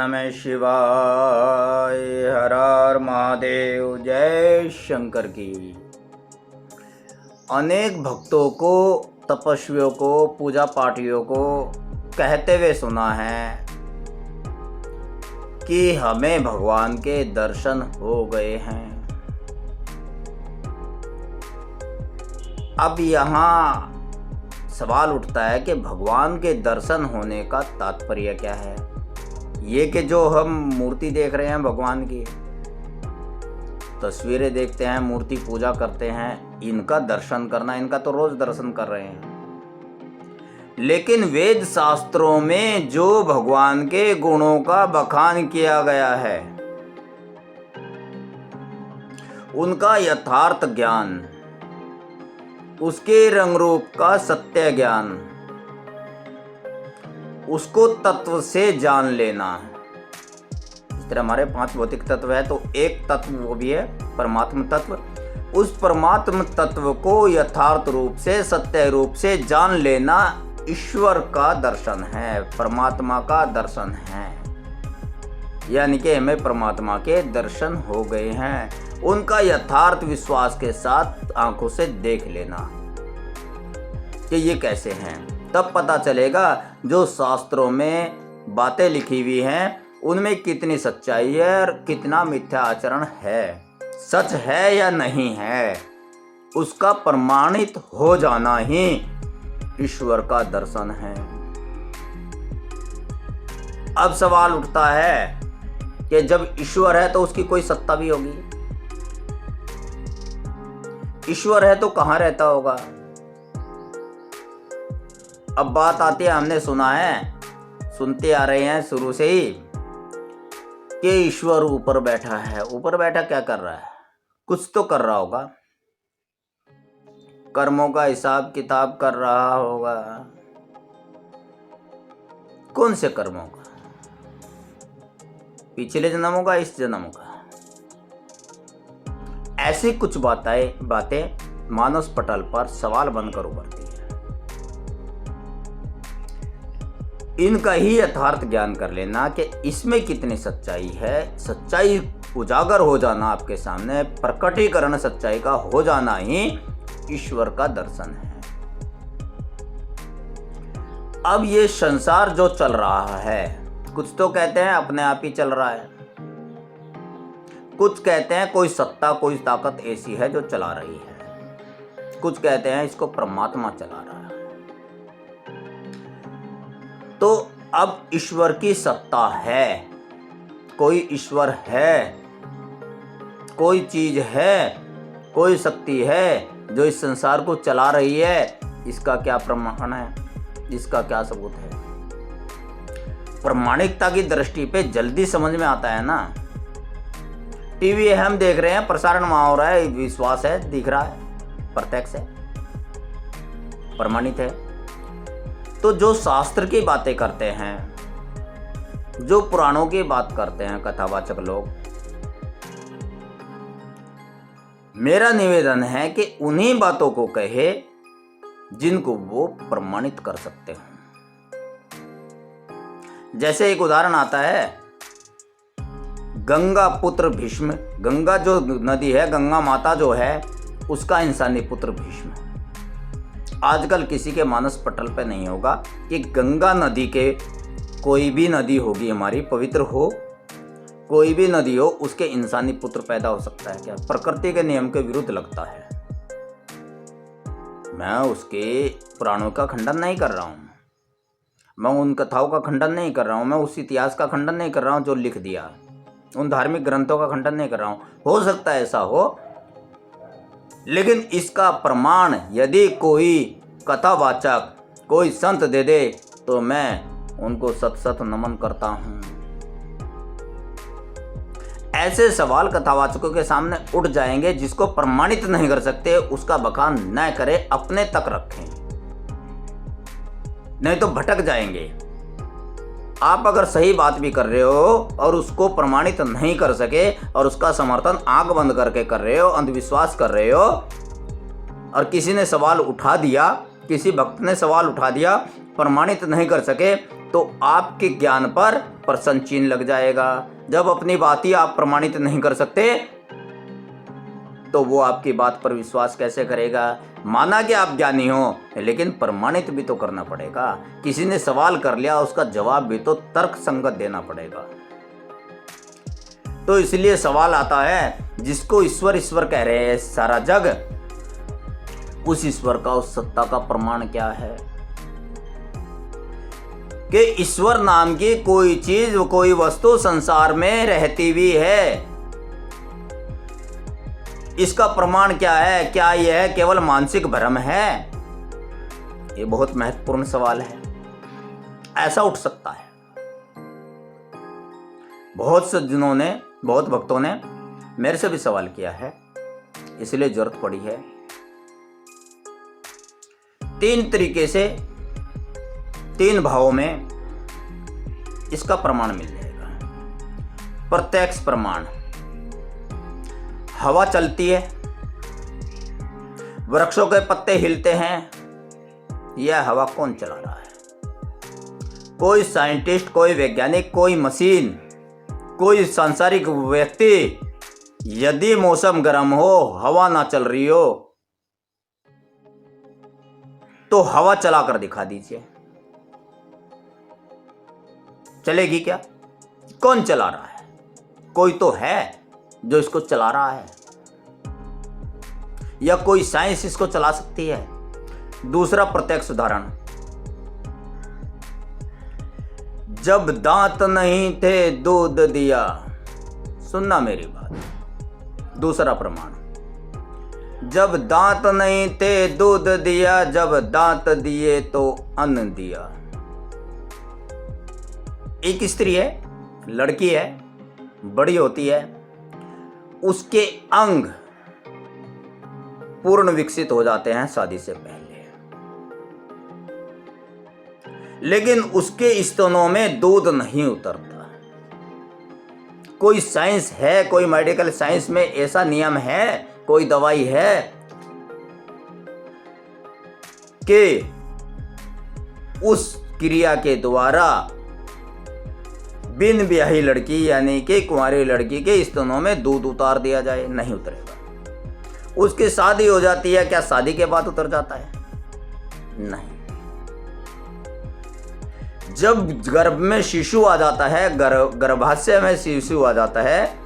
नमः शिवाय। हर हर महादेव। जय शंकर की। अनेक भक्तों को, तपस्वियों को, पूजा पाठियों को कहते हुए सुना है कि हमें भगवान के दर्शन हो गए हैं। अब यहाँ सवाल उठता है कि भगवान के दर्शन होने का तात्पर्य क्या है। ये कि जो हम मूर्ति देख रहे हैं भगवान की, तस्वीरें देखते हैं, मूर्ति पूजा करते हैं, इनका दर्शन करना, इनका तो रोज दर्शन कर रहे हैं। लेकिन वेद शास्त्रों में जो भगवान के गुणों का बखान किया गया है, उनका यथार्थ ज्ञान, उसके रंग रूप का सत्य ज्ञान, उसको तत्व से जान लेना। इस तरह हमारे 5 भौतिक तत्व है, तो एक तत्व वो भी है परमात्म तत्व। उस परमात्म तत्व को यथार्थ रूप से, सत्य रूप से जान लेना ईश्वर का दर्शन है, परमात्मा का दर्शन है। यानी कि हमें परमात्मा के दर्शन हो गए हैं, उनका यथार्थ विश्वास के साथ आंखों से देख लेना कि ये कैसे हैं। तब पता चलेगा जो शास्त्रों में बातें लिखी हुई हैं उनमें कितनी सच्चाई है और कितना मिथ्या आचरण है, सच है या नहीं है। उसका प्रमाणित हो जाना ही ईश्वर का दर्शन है। अब सवाल उठता है कि जब ईश्वर है तो उसकी कोई सत्ता भी होगी। ईश्वर है तो कहाँ रहता होगा। अब बात आती है, हमने सुना है, सुनते आ रहे हैं शुरू से ही कि ईश्वर ऊपर बैठा है। ऊपर बैठा क्या कर रहा है? कुछ तो कर रहा होगा, कर्मों का हिसाब किताब कर रहा होगा। कौन से कर्मों का? पिछले जन्मों का, इस जन्म का? ऐसी कुछ बातें मानस पटल पर सवाल बनकर उभरती है। इनका ही यथार्थ ज्ञान कर लेना कि इसमें कितनी सच्चाई है। सच्चाई उजागर हो जाना, आपके सामने प्रकटीकरण सच्चाई का हो जाना ही ईश्वर का दर्शन है। अब ये संसार जो चल रहा है, कुछ तो कहते हैं अपने आप ही चल रहा है, कुछ कहते हैं कोई सत्ता, कोई ताकत ऐसी है जो चला रही है, कुछ कहते हैं इसको परमात्मा चला रहा है। तो अब ईश्वर की सत्ता है, कोई ईश्वर है, कोई चीज है, कोई शक्ति है जो इस संसार को चला रही है। इसका क्या प्रमाण है, इसका क्या सबूत है? प्रामाणिकता की दृष्टि पे जल्दी समझ में आता है ना। टीवी है, हम देख रहे हैं, प्रसारण वहां हो रहा है, विश्वास है, दिख रहा है, प्रत्यक्ष है, प्रमाणित है। तो जो शास्त्र की बातें करते हैं, जो पुराणों की बात करते हैं कथावाचक लोग, मेरा निवेदन है कि उन्हीं बातों को कहे जिनको वो प्रमाणित कर सकते हैं। जैसे एक उदाहरण आता है, गंगा पुत्र भीष्म। गंगा जो नदी है, गंगा माता जो है, उसका इंसानी पुत्र भीष्म। आजकल किसी के मानस पटल पे नहीं होगा कि गंगा नदी के, कोई भी नदी होगी हमारी पवित्र हो, कोई भी नदी हो, उसके इंसानी पुत्र पैदा हो सकता है क्या? प्रकृति के नियम के विरुद्ध लगता है। मैं उसके पुराणों का खंडन नहीं कर रहा हूँ, मैं उन कथाओं का खंडन नहीं कर रहा हूँ, मैं उस इतिहास का खंडन नहीं कर रहा हूँ जो लिख दिया, उन धार्मिक ग्रंथों का खंडन नहीं कर रहा हूँ। हो सकता है ऐसा हो, लेकिन इसका प्रमाण यदि कोई कथावाचक, कोई संत दे दे तो मैं उनको सत सत नमन करता हूँ। ऐसे सवाल कथावाचकों के सामने उठ जाएंगे, जिसको प्रमाणित नहीं कर सकते उसका बखान न करें, अपने तक रखें, नहीं तो भटक जाएंगे। आप अगर सही बात भी कर रहे हो और उसको प्रमाणित नहीं कर सके और उसका समर्थन आंख बंद करके कर रहे हो, अंधविश्वास कर रहे हो, और किसी ने सवाल उठा दिया किसी भक्त ने सवाल उठा दिया, प्रमाणित नहीं कर सके, तो आपके ज्ञान पर प्रश्न चिन्ह लग जाएगा। जब अपनी बात ही आप प्रमाणित नहीं कर सकते तो वो आपकी बात पर विश्वास कैसे करेगा। माना कि आप ज्ञानी हो, लेकिन प्रमाणित भी तो करना पड़ेगा। किसी ने सवाल कर लिया, उसका जवाब भी तो तर्क संगत देना पड़ेगा। तो इसलिए सवाल आता है, जिसको ईश्वर ईश्वर कह रहे हैं सारा जग, उस ईश्वर का, उस सत्ता का प्रमाण क्या है कि ईश्वर नाम की कोई चीज, कोई वस्तु संसार में रहती भी है। इसका प्रमाण क्या है? क्या यह केवल मानसिक भ्रम है? ये बहुत महत्वपूर्ण सवाल है। ऐसा उठ सकता है। बहुत सज्जनों ने, बहुत भक्तों ने मेरे से भी सवाल किया है, इसलिए जरूरत पड़ी है। 3 तरीके से, 3 भावों में इसका प्रमाण मिल जाएगा। प्रत्यक्ष प्रमाण, हवा चलती है, वृक्षों के पत्ते हिलते हैं, यह हवा कौन चला रहा है? कोई साइंटिस्ट, कोई वैज्ञानिक, कोई मशीन, कोई सांसारिक व्यक्ति यदि मौसम गर्म हो, हवा ना चल रही हो, तो हवा चलाकर दिखा दीजिए, चलेगी क्या? कौन चला रहा है? कोई तो है जो इसको चला रहा है, या कोई साइंस इसको चला सकती है। दूसरा प्रत्यक्ष उदाहरण, जब दांत नहीं थे दूध दिया। सुनना मेरी बात। दूसरा प्रमाण, जब दांत नहीं थे दूध दिया, जब दांत दिए तो अन्न दिया। एक स्त्री है, लड़की है, बड़ी होती है, उसके अंग पूर्ण विकसित हो जाते हैं शादी से पहले, लेकिन उसके स्तनों में दूध नहीं उतरता। कोई साइंस है, कोई मेडिकल साइंस में ऐसा नियम है, कोई दवाई है कि उस क्रिया के द्वारा बिन ब्याही लड़की यानी कि कुंवारी लड़की के स्तनों में दूध उतार दिया जाए? नहीं उतरेगा। उसकी शादी हो जाती है, क्या शादी के बाद उतर जाता है? नहीं। जब गर्भ में शिशु आ जाता है, गर्भाशय में शिशु आ जाता है,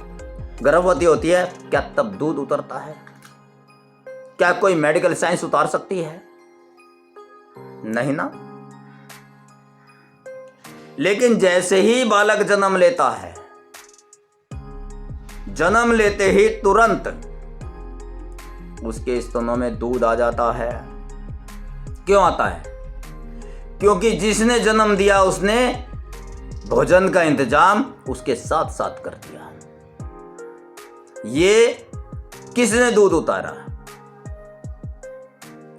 गर्भवती होती है, क्या तब दूध उतरता है? क्या कोई मेडिकल साइंस उतार सकती है? नहीं ना। लेकिन जैसे ही बालक जन्म लेता है, जन्म लेते ही तुरंत उसके स्तनों में दूध आ जाता है। क्यों आता है? क्योंकि जिसने जन्म दिया उसने भोजन का इंतजाम उसके साथ साथ कर दिया। ये किसने दूध उतारा?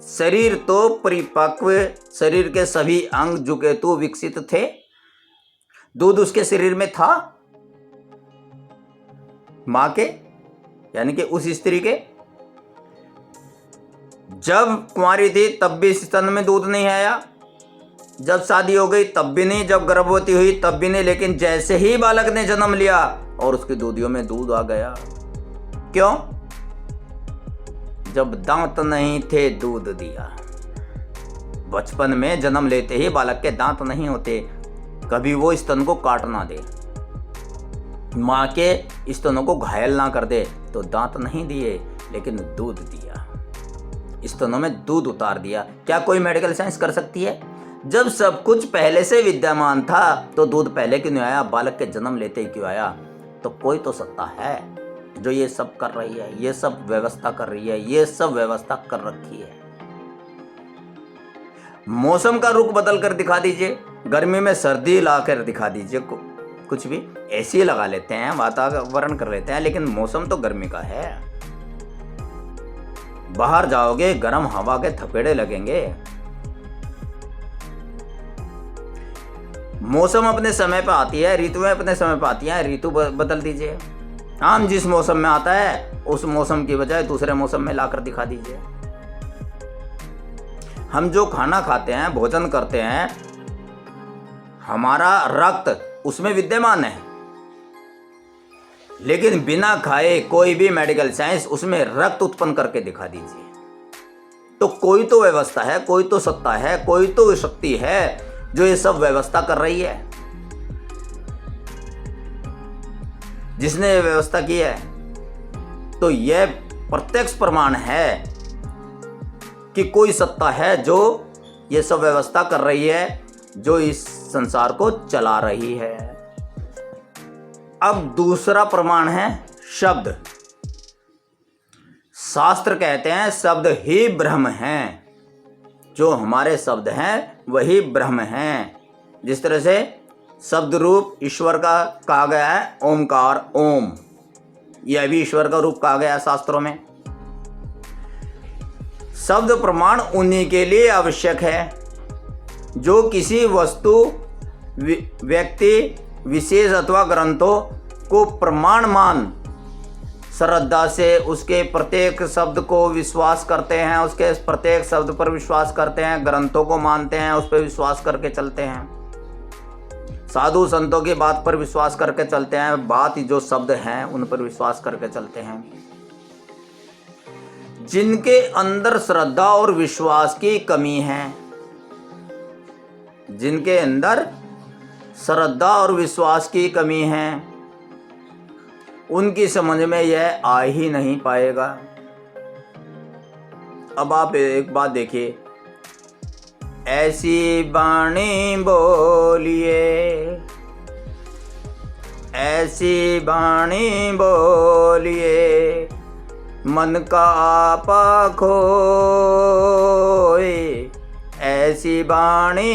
शरीर तो परिपक्व, शरीर के सभी अंग जुके तो विकसित थे, दूध उसके शरीर में था, मां के यानी कि उस स्त्री के। जब कुंवारी थी तब भी स्तन में दूध नहीं आया, जब शादी हो गई तब भी नहीं, जब गर्भवती हुई तब भी नहीं, लेकिन जैसे ही बालक ने जन्म लिया और उसकी दूधियों में दूध आ गया। क्यों? जब दांत नहीं थे दूध दिया। बचपन में जन्म लेते ही बालक के दांत नहीं होते, कभी वो स्तन को काट ना दे, मां के स्तनों को घायल ना कर दे, तो दांत नहीं दिए लेकिन दूध दिया, स्तनों में दूध उतार दिया। क्या कोई मेडिकल साइंस कर सकती है? जब सब कुछ पहले से विद्यमान था तो दूध पहले क्यों नहीं आया? बालक के जन्म लेते ही क्यों आया? तो कोई तो सत्ता है जो ये सब कर रही है, ये सब व्यवस्था कर रही है, ये सब व्यवस्था कर रखी है। मौसम का रुख बदल कर दिखा दीजिए, गर्मी में सर्दी ला कर दिखा दीजिए, कुछ भी ऐसे ही लगा लेते हैं, वातावरण कर लेते हैं, लेकिन मौसम तो गर्मी का है। बाहर जाओगे गर्म हवा के थपेड़े लगेंगे। मौसम अपने समय पर आती है, ऋतुएं अपने समय पर आती हैं, ऋतु बदल दीजिए। आम जिस मौसम में आता है उस मौसम की बजाय दूसरे मौसम में लाकर दिखा दीजिए। हम जो खाना खाते हैं, भोजन करते हैं, हमारा रक्त उसमें विद्यमान है, लेकिन बिना खाए कोई भी मेडिकल साइंस उसमें रक्त उत्पन्न करके दिखा दीजिए। तो कोई तो व्यवस्था है, कोई तो सत्ता है, कोई तो शक्ति है जो ये सब व्यवस्था कर रही है। जिसने ये व्यवस्था की है, तो यह प्रत्यक्ष प्रमाण है कि कोई सत्ता है जो ये सब व्यवस्था कर रही है, जो इस संसार को चला रही है। अब दूसरा प्रमाण है शब्द। शास्त्र कहते हैं शब्द ही ब्रह्म हैं। जो हमारे शब्द हैं वही ब्रह्म हैं। जिस तरह से शब्द रूप ईश्वर का कहा गया है ओमकार, ओम, यह भी ईश्वर का रूप कहा गया है शास्त्रों में। शब्द प्रमाण उन्हीं के लिए आवश्यक है जो किसी वस्तु, व्यक्ति विशेष अथवा ग्रंथों को प्रमाण मान श्रद्धा से उसके प्रत्येक शब्द को विश्वास करते हैं, उसके प्रत्येक शब्द पर विश्वास करते हैं, ग्रंथों को मानते हैं, उस पर विश्वास करके चलते हैं, साधु संतों की बात पर विश्वास करके चलते हैं, बात जो शब्द हैं उन पर विश्वास करके चलते हैं। जिनके अंदर श्रद्धा और विश्वास की कमी है, जिनके अंदर श्रद्धा और विश्वास की कमी है, उनकी समझ में यह आ ही नहीं पाएगा। अब आप एक बात देखिए, ऐसी वाणी बोलिए, ऐसी वाणी बोलिए, मन का आपा खोए, ऐसी वाणी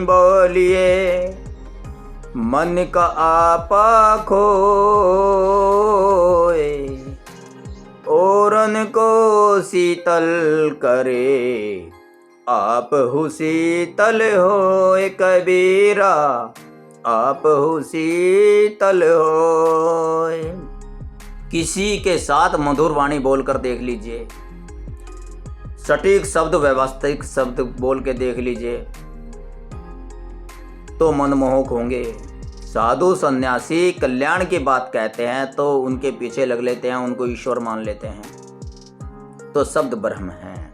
बोलिए, मन का आपा खोए, औरन को शीतल करे, आप हु शीतल होए कबीरा, आप हु शीतल होए। किसी के साथ मधुर वाणी बोलकर देख लीजिए, सटीक शब्द, व्यवस्थित शब्द बोल के देख लीजिए, तो मनमोहक होंगे। साधु सन्यासी कल्याण की बात कहते हैं तो उनके पीछे लग लेते हैं, उनको ईश्वर मान लेते हैं। तो शब्द ब्रह्म है।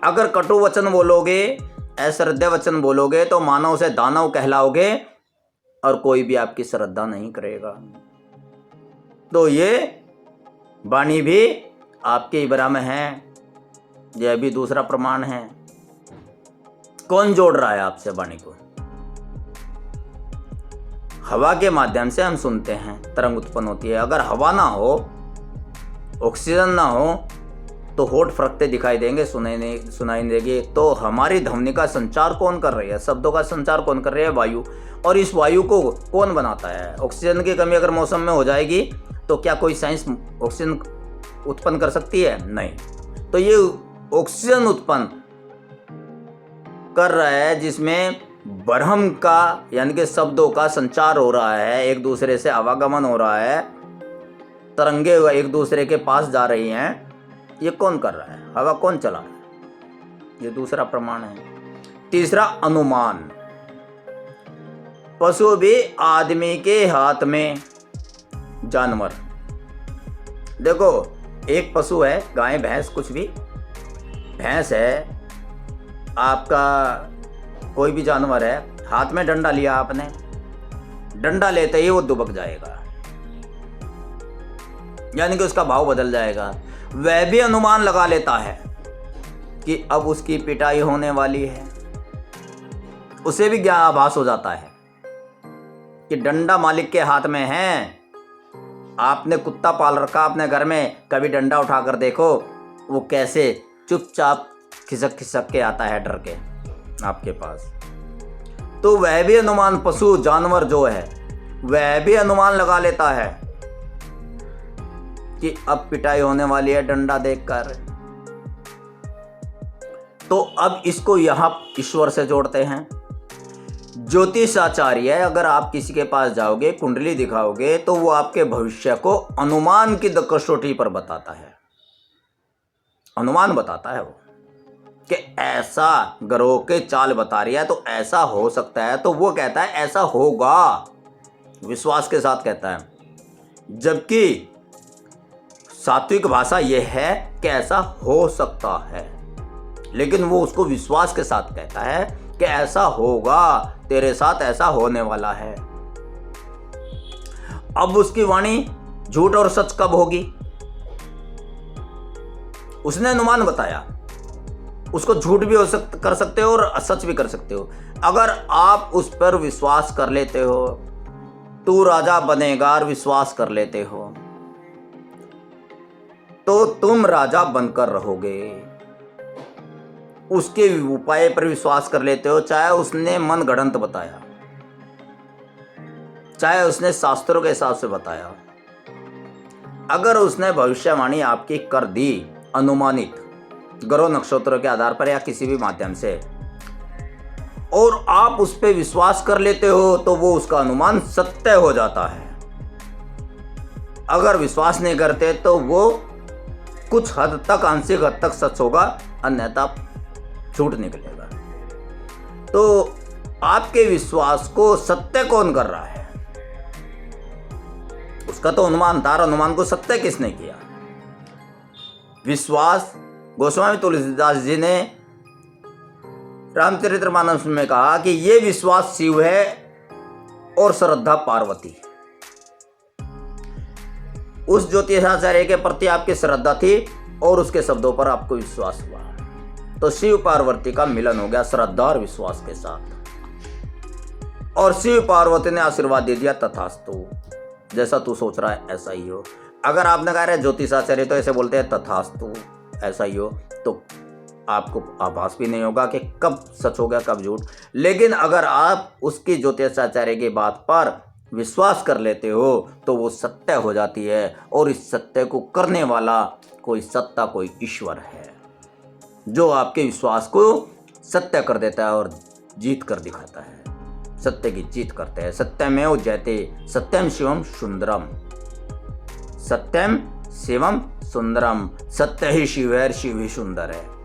अगर कटु वचन बोलोगे, अश्रद्धेय वचन बोलोगे, तो मानव से दानव कहलाओगे और कोई भी आपकी श्रद्धा नहीं करेगा। तो ये वाणी भी आपके ब्रह्म है। यह भी दूसरा प्रमाण है। कौन जोड़ रहा है आपसे वाणी को? हवा के माध्यम से हम सुनते हैं, तरंग उत्पन्न होती है। अगर हवा ना हो, ऑक्सीजन ना हो, तो होठ फरकते दिखाई देंगे, सुनाई देगी। तो हमारी ध्वनि का संचार कौन कर रही है? शब्दों का संचार कौन कर रही है? वायु। और इस वायु को कौन बनाता है? ऑक्सीजन की कमी अगर मौसम में हो जाएगी तो क्या कोई साइंस ऑक्सीजन उत्पन्न कर सकती है? नहीं। तो ये ऑक्सीजन उत्पन्न कर रहा है जिसमें ब्रह्म का यानी कि शब्दों का संचार हो रहा है, एक दूसरे से आवागमन हो रहा है, तरंगे एक दूसरे के पास जा रही हैं। ये कौन कर रहा है? हवा कौन चला रहा है? ये दूसरा प्रमाण है। तीसरा अनुमान। पशु भी आदमी के हाथ में, जानवर। देखो, एक पशु है, गाय भैंस कुछ भी, भैंस है, आपका कोई भी जानवर है, हाथ में डंडा लिया आपने, डंडा लेते ही वो दुबक जाएगा, यानी कि उसका भाव बदल जाएगा। वह भी अनुमान लगा लेता है कि अब उसकी पिटाई होने वाली है। उसे भी ज्ञान आभास हो जाता है कि डंडा मालिक के हाथ में है। आपने कुत्ता पाल रखा अपने घर में, कभी डंडा उठाकर देखो वो कैसे चुपचाप खिसक खिसक के आता है डर के आपके पास। तो वह भी अनुमान, पशु जानवर जो है वह भी अनुमान लगा लेता है कि अब पिटाई होने वाली है डंडा देखकर। तो अब इसको यहां ईश्वर से जोड़ते हैं। ज्योतिषाचार्य, अगर आप किसी के पास जाओगे, कुंडली दिखाओगे, तो वो आपके भविष्य को अनुमान की कसौटी पर बताता है। अनुमान बताता है वो कि ऐसा ग्रहों के चाल बता रही है तो ऐसा हो सकता है, तो वो कहता है ऐसा होगा, विश्वास के साथ कहता है। जबकि सात्विक भाषा यह है कि ऐसा हो सकता है, लेकिन वो उसको विश्वास के साथ कहता है कि ऐसा होगा, तेरे साथ ऐसा होने वाला है। अब उसकी वाणी झूठ और सच कब होगी? उसने अनुमान बताया, उसको झूठ भी कर सकते हो और सच भी कर सकते हो। अगर आप उस पर विश्वास कर लेते हो, तू राजा बनेगा और विश्वास कर लेते हो, तो तुम राजा बनकर रहोगे। उसके उपाय पर विश्वास कर लेते हो, चाहे उसने मन गढ़ंत बताया, चाहे उसने शास्त्रों के हिसाब से बताया। अगर उसने भविष्यवाणी आपकी कर दी अनुमानित ग्रह नक्षत्रों के आधार पर या किसी भी माध्यम से, और आप उस पर विश्वास कर लेते हो, तो वो उसका अनुमान सत्य हो जाता है। अगर विश्वास नहीं करते तो वो कुछ हद तक, आंशिक हद तक सच होगा, अन्यथा झूठ निकलेगा। तो आपके विश्वास को सत्य कौन कर रहा है? उसका तो अनुमान था, अनुमान को सत्य किसने किया? विश्वास गोस्वामी तुलसीदास जी ने रामचरितमानस में कहा कि ये विश्वास शिव है और श्रद्धा पार्वती। उस ज्योतिषाचार्य के प्रति आपकी श्रद्धा थी और उसके शब्दों पर आपको विश्वास हुआ, तो शिव पार्वती का मिलन हो गया श्रद्धा और विश्वास के साथ। और शिव पार्वती ने आशीर्वाद दे दिया, तथास्तु, जैसा तू सोच रहा है ऐसा ही हो। अगर आपने कहा है ज्योतिषाचार्य तो ऐसे बोलते हैं तथास्तु, ऐसा ही हो, तो आपको आभास भी नहीं होगा कि कब सच हो गया कब झूठ। लेकिन अगर आप उसकी ज्योतिषाचार्य की बात पर विश्वास कर लेते हो तो वो सत्य हो जाती है, और इस सत्य को करने वाला कोई सत्ता, कोई ईश्वर है, जो आपके विश्वास को सत्य कर देता है और जीत कर दिखाता है, सत्य की जीत करते हैं। सत्यमेव जयते, सत्यम शिवम सुंदरम, सत्यम शिवम सुंदरम, सत्य ही शिव है, शिव ही सुंदर है।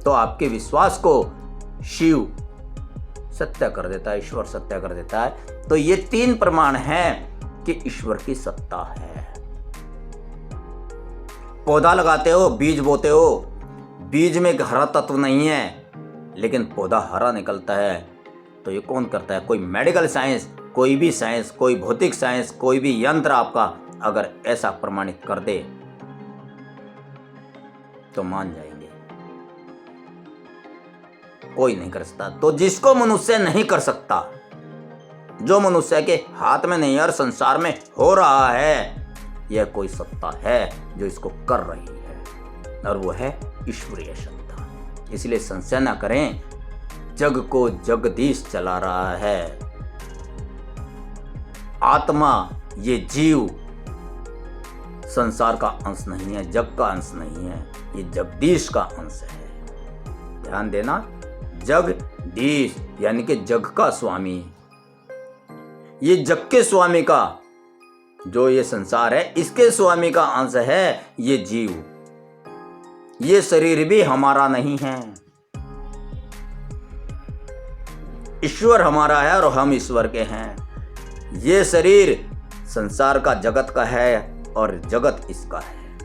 तो आपके विश्वास को शिव सत्य कर देता है, ईश्वर सत्य कर देता है। तो ये 3 प्रमाण हैं कि ईश्वर की सत्ता है। पौधा लगाते हो, बीज बोते हो, बीज में हरा तत्व नहीं है, लेकिन पौधा हरा निकलता है, तो ये कौन करता है? कोई मेडिकल साइंस, कोई भी साइंस, कोई भौतिक साइंस, कोई भी यंत्र आपका अगर ऐसा प्रमाणित कर दे तो मान जाएंगे। कोई नहीं कर सकता। तो जिसको मनुष्य नहीं कर सकता, जो मनुष्य के हाथ में नहीं है और संसार में हो रहा है, यह कोई सत्ता है जो इसको कर रही है, और वो है ईश्वरीय सत्ता। इसलिए संशय न करें, जग को जगदीश चला रहा है। आत्मा, ये जीव संसार का अंश नहीं है, जग का अंश नहीं है, ये जगदीश का अंश है। ध्यान देना, जगदीश यानी कि जग का स्वामी। ये जग के स्वामी का, जो ये संसार है, इसके स्वामी का अंश है ये जीव। ये शरीर भी हमारा नहीं है, ईश्वर हमारा है और हम ईश्वर के हैं। ये शरीर संसार का, जगत का है, और जगत इसका है।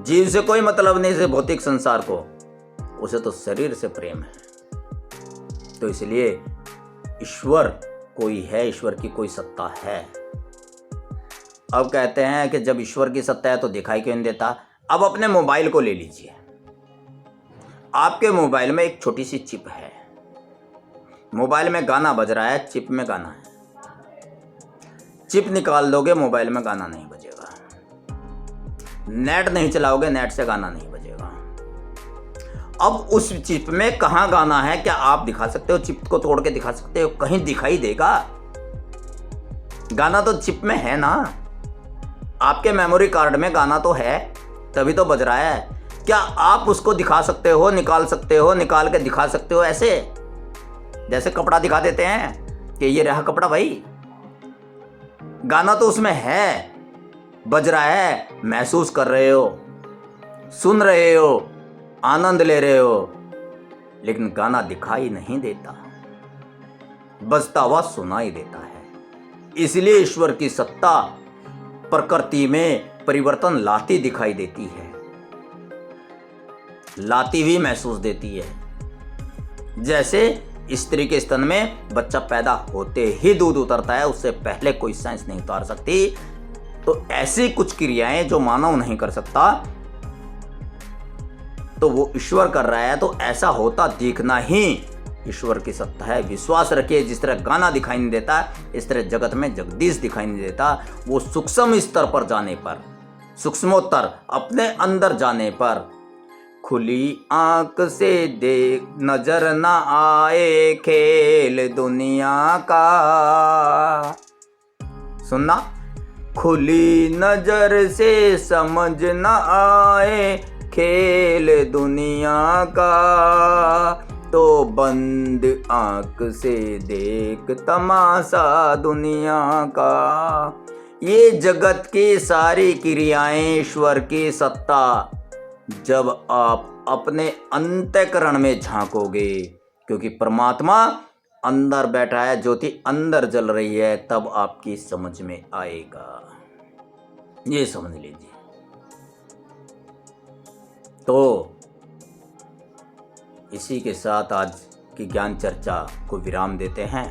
जीव से कोई मतलब नहीं से भौतिक संसार को, उसे तो शरीर से प्रेम है। तो इसलिए ईश्वर कोई है, ईश्वर की कोई सत्ता है। अब कहते हैं कि जब ईश्वर की सत्ता है तो दिखाई क्यों नहीं देता? अब अपने मोबाइल को ले लीजिए। आपके मोबाइल में एक छोटी सी चिप है, मोबाइल में गाना बज रहा है, चिप में गाना है। चिप निकाल दोगे, मोबाइल में गाना नहीं बजेगा। नेट नहीं चलाओगे, नेट से गाना नहीं बजेगा। अब उस चिप में कहाँ गाना है, क्या आप दिखा सकते हो? चिप को तोड़ के दिखा सकते हो? कहीं दिखाई देगा? गाना तो चिप में है ना, आपके मेमोरी कार्ड में गाना तो है, तभी तो बज रहा है। क्या आप उसको दिखा सकते हो, निकाल सकते हो, निकाल के दिखा सकते हो? ऐसे जैसे कपड़ा दिखा देते हैं कि ये रहा कपड़ा भाई, गाना तो उसमें है, बज रहा है, महसूस कर रहे हो, सुन रहे हो, आनंद ले रहे हो, लेकिन गाना दिखाई नहीं देता, बजता हुआ सुनाई देता है। इसलिए ईश्वर की सत्ता प्रकृति में परिवर्तन लाती दिखाई देती है, लाती हुई महसूस देती है। जैसे स्त्री के स्तन में बच्चा पैदा होते ही दूध उतरता है, उससे पहले कोई साइंस नहीं उतार सकती। तो ऐसी कुछ क्रियाएं जो मानव नहीं कर सकता, तो वो ईश्वर कर रहा है, तो ऐसा होता दिखना ही ईश्वर की सत्ता है। विश्वास रखिए, जिस तरह गाना दिखाई नहीं देता, इस तरह जगत में जगदीश दिखाई नहीं देता। वो सूक्ष्म स्तर पर जाने पर, सूक्ष्मोत्तर अपने अंदर जाने पर, खुली आंख से देख नजर ना आए खेल दुनिया का। सुनना, खुली नजर से समझ ना आए खेल दुनिया का, तो बंद आंख से देख तमाशा दुनिया का। ये जगत की सारी क्रियाएं ईश्वर की सत्ता, जब आप अपने अंतःकरण में झांकोगे, क्योंकि परमात्मा अंदर बैठा है, ज्योति अंदर जल रही है, तब आपकी समझ में आएगा। ये समझ लीजिए। तो इसी के साथ आज की ज्ञान चर्चा को विराम देते हैं।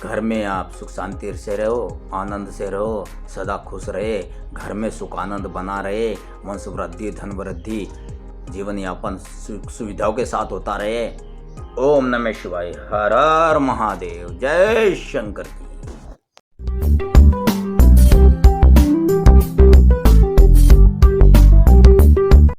घर में आप सुख शांति से रहो, आनंद से रहो, सदा खुश रहे, घर में सुख आनंद बना रहे, वंश वृद्धि, धन वृद्धि, जीवन यापन सुविधाओं के साथ होता रहे। ओम नमः शिवाय। हर हर महादेव। जय शंकर की।